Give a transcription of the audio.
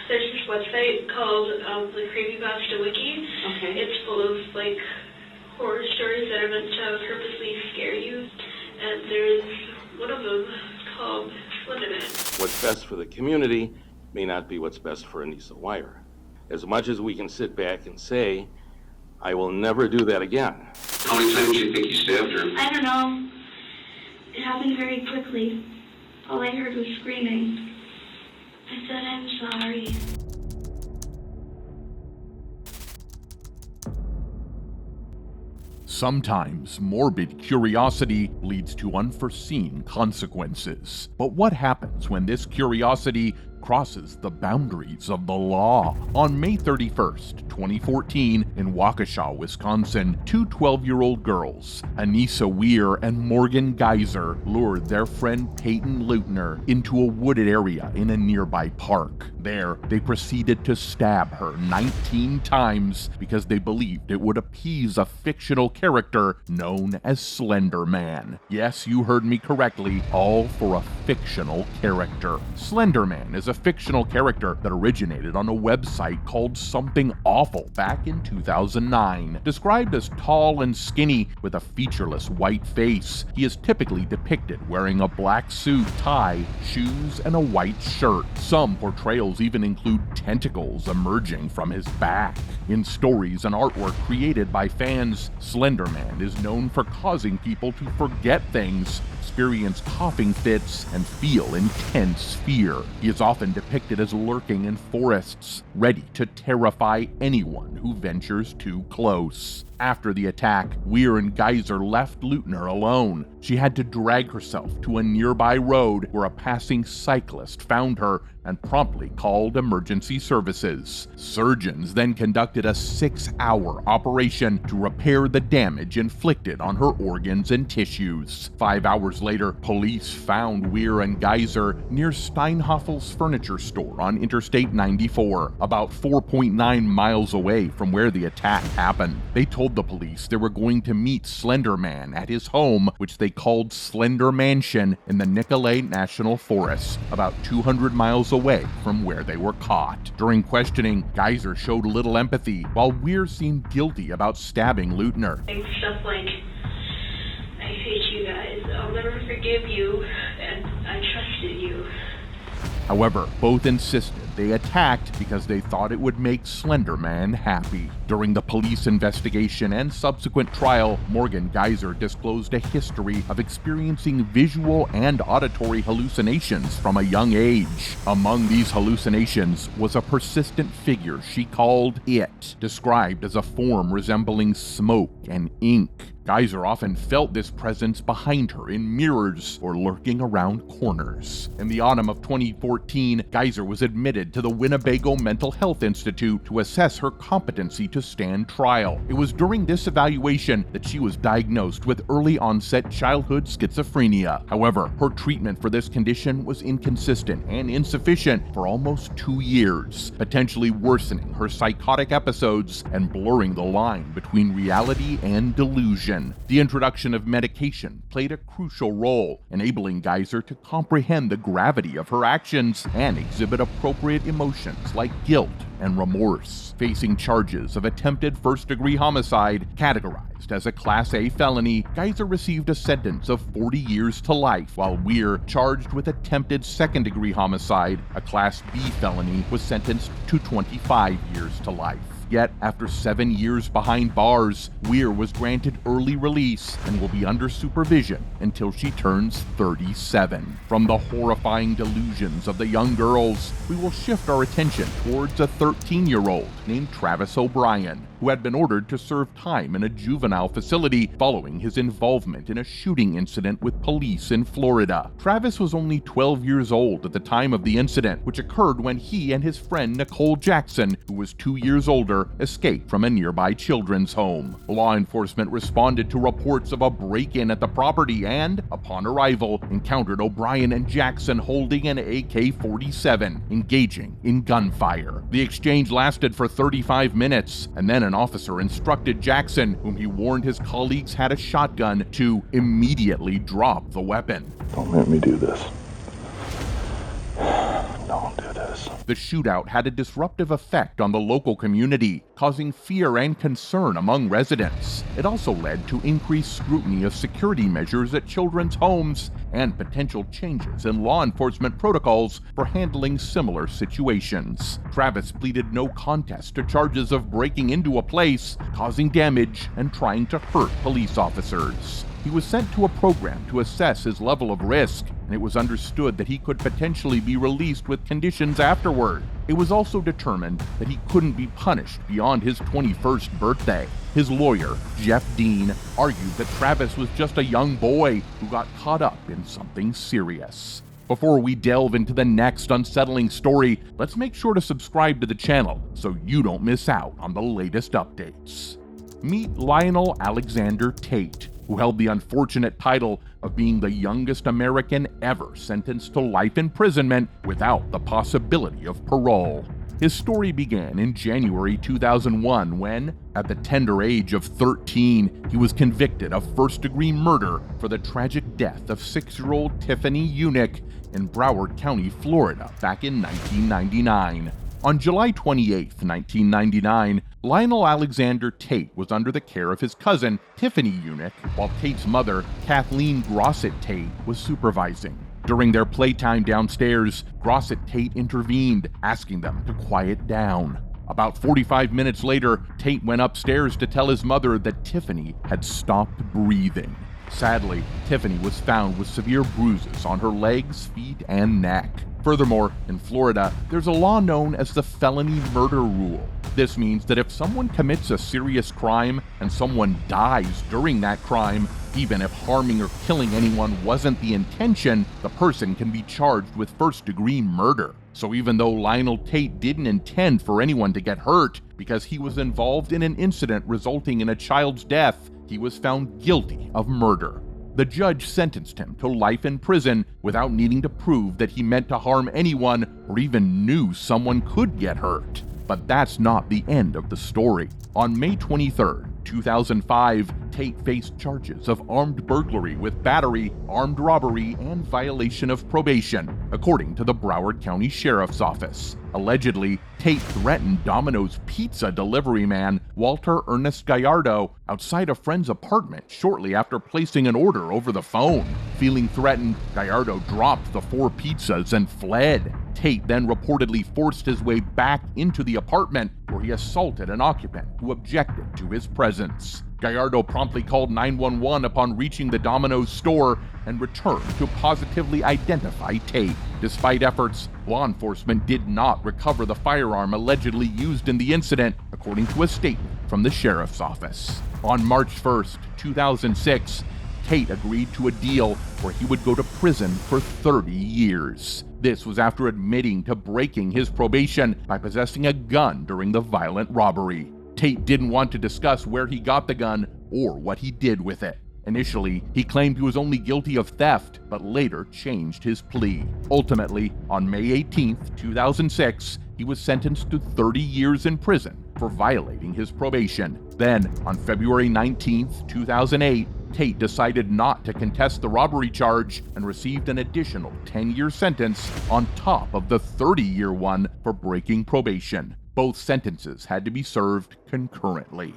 There's this website called the Creepypasta Wiki. Okay. It's full of like horror stories that are meant to purposely scare you. And there's one of them called Slenderman. What's best for the community may not be what's best for Anissa Weier. As much as we can sit back and say, I will never do that again. How many times do you think you stabbed her? I don't know. It happened very quickly. All I heard was screaming. I said, I'm sorry. Sometimes morbid curiosity leads to unforeseen consequences. But what happens when this curiosity crosses the boundaries of the law? On May 31st, 2014, in Waukesha, Wisconsin, two 12-year-old girls, Anissa Weier and Morgan Geyser, lured their friend Peyton Leutner into a wooded area in a nearby park. There, they proceeded to stab her 19 times because they believed it would appease a fictional character known as Slender Man. Yes, you heard me correctly, all for a fictional character. Slender Man is a fictional character that originated on a website called Something Awful back in 2009. Described as tall and skinny with a featureless white face, he is typically depicted wearing a black suit, tie, shoes, and a white shirt. Some portrayals even include tentacles emerging from his back. In stories and artwork created by fans, Slender Man is known for causing people to forget things, experience coughing fits, and feel intense fear. He is often depicted as lurking in forests, ready to terrify anyone who ventures too close. After the attack, Weier and Geyser left Leutner alone. She had to drag herself to a nearby road where a passing cyclist found her and promptly called emergency services. Surgeons then conducted a 6-hour operation to repair the damage inflicted on her organs and tissues. 5 hours later, police found Weier and Geyser near Steinhoffel's furniture store on Interstate 94, about 4.9 miles away from where the attack happened. They told the police they were going to meet Slender Man at his home, which they called Slender Mansion, in the Nicolet National Forest, about 200 miles away from where they were caught. During questioning, Geyser showed little empathy, while Weier seemed guilty about stabbing Leutner. Stuff like, I hate you guys, I'll never forgive you, and I trusted you. However, both insisted they attacked because they thought it would make Slender Man happy. During the police investigation and subsequent trial, Morgan Geyser disclosed a history of experiencing visual and auditory hallucinations from a young age. Among these hallucinations was a persistent figure she called It, described as a form resembling smoke and ink. Geyser often felt this presence behind her in mirrors or lurking around corners. In the autumn of 2014, Geyser was admitted to the Winnebago Mental Health Institute to assess her competency to stand trial. It was during this evaluation that she was diagnosed with early-onset childhood schizophrenia. However, her treatment for this condition was inconsistent and insufficient for almost 2 years, potentially worsening her psychotic episodes and blurring the line between reality and delusion. The introduction of medication played a crucial role, enabling Geyser to comprehend the gravity of her actions and exhibit appropriate emotions like guilt and remorse. Facing charges of attempted first-degree homicide, categorized as a Class A felony, Geyser received a sentence of 40 years to life, while Weier, charged with attempted second-degree homicide, a Class B felony, was sentenced to 25 years to life. Yet, after 7 years behind bars, Weier was granted early release and will be under supervision until she turns 37. From the horrifying delusions of the young girls, we will shift our attention towards a 13-year-old named Travis O'Brien, who had been ordered to serve time in a juvenile facility following his involvement in a shooting incident with police in Florida. Travis was only 12 years old at the time of the incident, which occurred when he and his friend Nicole Jackson, who was 2 years older, escaped from a nearby children's home. Law enforcement responded to reports of a break-in at the property and, upon arrival, encountered O'Brien and Jackson holding an AK-47, engaging in gunfire. The exchange lasted for 35 minutes, and then an officer instructed Jackson, whom he warned his colleagues had a shotgun, to immediately drop the weapon. Don't make me do this. Don't do this. The shootout had a disruptive effect on the local community, causing fear and concern among residents. It also led to increased scrutiny of security measures at children's homes and potential changes in law enforcement protocols for handling similar situations. Travis pleaded no contest to charges of breaking into a place, causing damage, and trying to hurt police officers. He was sent to a program to assess his level of risk, and it was understood that he could potentially be released with conditions afterward. It was also determined that he couldn't be punished beyond his 21st birthday. His lawyer, Jeff Dean, argued that Travis was just a young boy who got caught up in something serious. Before we delve into the next unsettling story, let's make sure to subscribe to the channel so you don't miss out on the latest updates. Meet Lionel Alexander Tate, who held the unfortunate title of being the youngest American ever sentenced to life imprisonment without the possibility of parole. His story began in January 2001 when, at the tender age of 13, he was convicted of first-degree murder for the tragic death of 6-year-old Tiffany Unick in Broward County, Florida, back in 1999. On July 28, 1999, Lionel Alexander Tate was under the care of his cousin, Tiffany Unick, while Tate's mother, Kathleen Grossett Tate, was supervising. During their playtime downstairs, Grossett Tate intervened, asking them to quiet down. About 45 minutes later, Tate went upstairs to tell his mother that Tiffany had stopped breathing. Sadly, Tiffany was found with severe bruises on her legs, feet, and neck. Furthermore, in Florida, there's a law known as the felony murder rule. This means that if someone commits a serious crime and someone dies during that crime, even if harming or killing anyone wasn't the intention, the person can be charged with first-degree murder. So even though Lionel Tate didn't intend for anyone to get hurt because he was involved in an incident resulting in a child's death, he was found guilty of murder. The judge sentenced him to life in prison without needing to prove that he meant to harm anyone or even knew someone could get hurt. But that's not the end of the story. On May 23, 2005, Tate faced charges of armed burglary with battery, armed robbery, and violation of probation, according to the Broward County Sheriff's Office. Allegedly, Tate threatened Domino's pizza delivery man Walter Ernest Gallardo outside a friend's apartment shortly after placing an order over the phone. Feeling threatened, Gallardo dropped the 4 pizzas and fled. Tate then reportedly forced his way back into the apartment where he assaulted an occupant who objected to his presence. Gallardo promptly called 911 upon reaching the Domino's store and returned to positively identify Tate. Despite efforts, law enforcement did not recover the firearm allegedly used in the incident, according to a statement from the sheriff's office. On March 1st, 2006, Tate agreed to a deal where he would go to prison for 30 years. This was after admitting to breaking his probation by possessing a gun during the violent robbery. Tate didn't want to discuss where he got the gun or what he did with it. Initially, he claimed he was only guilty of theft, but later changed his plea. Ultimately, on May 18, 2006, he was sentenced to 30 years in prison for violating his probation. Then, on February 19, 2008, Tate decided not to contest the robbery charge and received an additional 10-year sentence on top of the 30-year one for breaking probation. Both sentences had to be served concurrently.